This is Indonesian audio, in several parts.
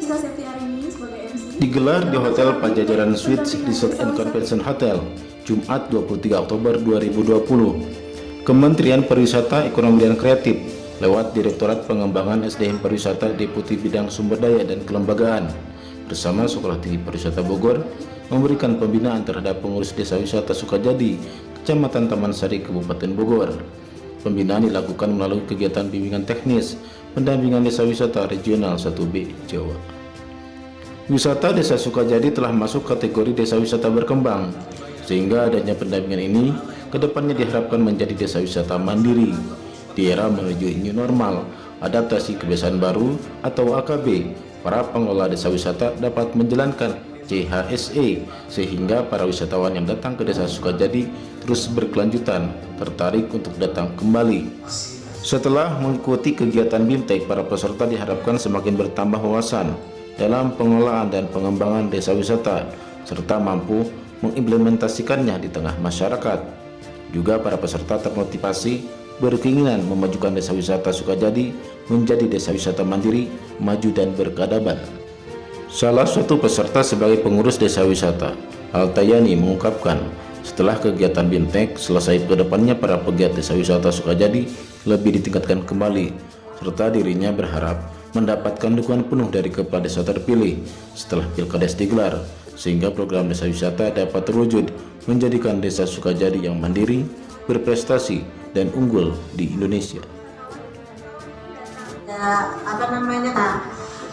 Rizka Septiarini sebagai MC. Digelar di Hotel Pajajaran Suites Resort and Convention Hotel, Jumat 23 Oktober 2020. Kementerian Pariwisata, Ekonomi dan Kreatif lewat Direktorat Pengembangan SDM Pariwisata Deputi Bidang Sumber Daya dan Kelembagaan bersama Sekolah Tinggi Pariwisata Bogor memberikan pembinaan terhadap pengurus Desa Wisata Sukajadi, Kecamatan Taman Sari, Kabupaten Bogor. Pembinaan dilakukan melalui kegiatan bimbingan teknis pendampingan Desa Wisata Regional 1B Jawa. Wisata Desa Sukajadi telah masuk kategori Desa Wisata Berkembang, sehingga adanya pendampingan ini kedepannya diharapkan menjadi Desa Wisata Mandiri di era menuju new normal, adaptasi kebiasaan baru atau AKB. Para pengelola desa wisata dapat menjalankan CHSE sehingga para wisatawan yang datang ke Desa Sukajadi terus berkelanjutan tertarik untuk datang kembali. Setelah mengikuti kegiatan BIMTEK, para peserta diharapkan semakin bertambah wawasan dalam pengelolaan dan pengembangan desa wisata serta mampu mengimplementasikannya di tengah masyarakat. Juga para peserta termotivasi berkeinginan memajukan Desa Wisata Sukajadi menjadi Desa Wisata Mandiri, maju dan berkeadaban. Salah satu peserta sebagai pengurus Desa Wisata, Altayani, mengungkapkan setelah kegiatan BIMTEK selesai, kedepannya para pegiat Desa Wisata Sukajadi lebih ditingkatkan kembali, serta dirinya berharap mendapatkan dukungan penuh dari kepala desa terpilih setelah Pilkades digelar, sehingga program Desa Wisata dapat terwujud menjadikan Desa Sukajadi yang mandiri, berprestasi, dan unggul di Indonesia.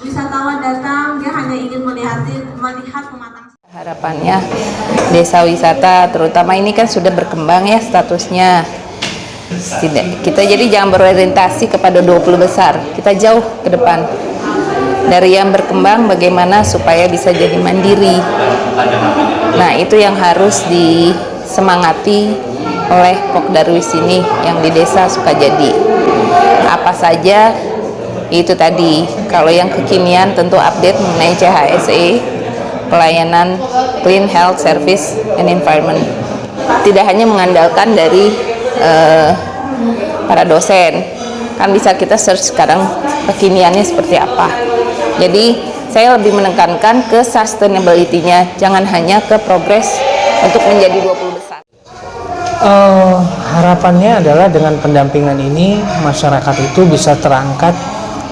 Wisatawan datang, dia hanya ingin melihat pematang. Harapannya desa wisata terutama ini kan sudah berkembang ya statusnya. Kita jadi jangan berorientasi kepada 20 besar, kita jauh ke depan. Dari yang berkembang bagaimana supaya bisa jadi mandiri. Nah, itu yang harus disemangati oleh Pokdarwis ini yang di Desa Sukajadi. Apa saja itu tadi, kalau yang kekinian tentu update mengenai CHSE, pelayanan Clean Health Service and Environment. Tidak hanya mengandalkan dari para dosen, kan bisa kita search sekarang kekiniannya seperti apa. Jadi saya lebih menekankan ke sustainability-nya, jangan hanya ke progres untuk menjadi 20 besar. Harapannya adalah dengan pendampingan ini masyarakat itu bisa terangkat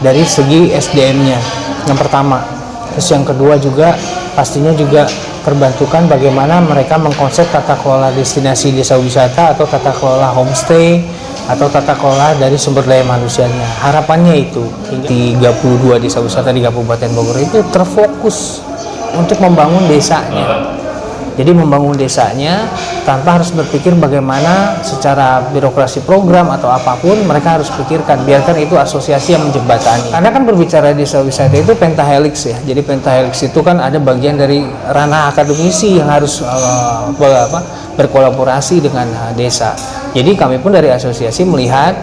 dari segi SDM-nya yang pertama. Terus yang kedua juga pastinya juga terbantukan bagaimana mereka mengkonsep tata kelola destinasi desa wisata atau tata kelola homestay atau tata kelola dari sumber daya manusianya. Harapannya itu 32 desa wisata di Kabupaten Bogor itu terfokus untuk membangun desanya. Jadi membangun desanya tanpa harus berpikir bagaimana secara birokrasi program atau apapun, mereka harus pikirkan, biarkan itu asosiasi yang menjembatani. Karena kan berbicara desa wisata itu pentahelix ya. Jadi pentahelix itu kan ada bagian dari ranah akademisi yang harus berkolaborasi dengan desa. Jadi kami pun dari asosiasi melihat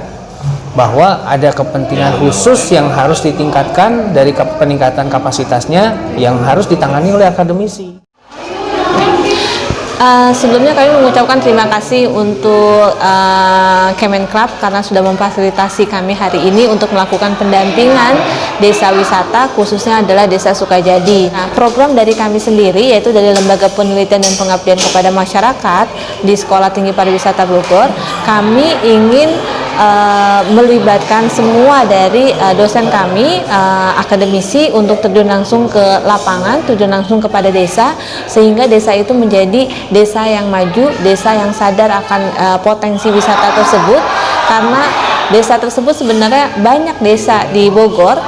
bahwa ada kepentingan khusus yang harus ditingkatkan dari peningkatan kapasitasnya yang harus ditangani oleh akademisi. Sebelumnya kami mengucapkan terima kasih untuk Kemenkraf karena sudah memfasilitasi kami hari ini untuk melakukan pendampingan desa wisata, khususnya adalah Desa Sukajadi. Nah, program dari kami sendiri yaitu dari Lembaga Penelitian dan Pengabdian kepada Masyarakat di Sekolah Tinggi Pariwisata Bogor, kami ingin melibatkan semua dari dosen kami, akademisi untuk terjun langsung ke lapangan, terjun langsung kepada desa, sehingga desa itu menjadi desa yang maju, desa yang sadar akan potensi wisata tersebut. Karena desa tersebut sebenarnya banyak desa di Bogor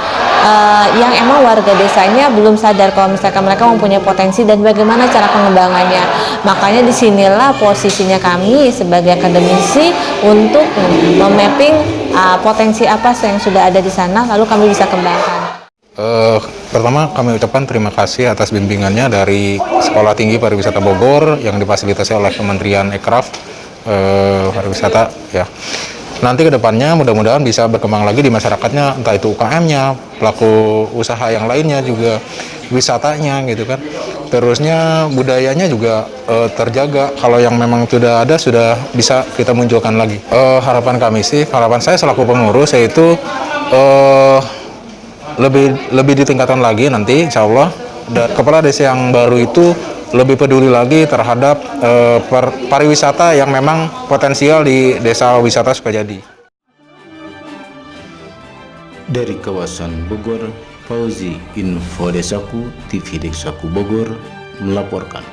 yang emang warga desanya belum sadar kalau misalkan mereka mempunyai potensi dan bagaimana cara pengembangannya. Makanya disinilah posisinya kami sebagai akademisi untuk memapping potensi apa yang sudah ada di sana, lalu kami bisa kembangkan. Pertama kami ucapkan terima kasih atas bimbingannya dari Sekolah Tinggi Pariwisata Bogor yang difasilitasi oleh Kementerian Ekraf Pariwisata ya. Nanti kedepannya mudah-mudahan bisa berkembang lagi di masyarakatnya, entah itu UKM-nya, pelaku usaha yang lainnya juga, wisatanya gitu kan. Terusnya budayanya juga terjaga. Kalau yang memang sudah ada sudah bisa kita munculkan lagi. Harapan kami sih, harapan saya selaku pengurus yaitu lebih ditingkatkan lagi nanti insya Allah. Dan kepala desa yang baru itu lebih peduli lagi terhadap pariwisata yang memang potensial di Desa Wisata Sukajadi. Dari kawasan Bogor, Fauzi, Info Desaku, TV Desaku Bogor, melaporkan.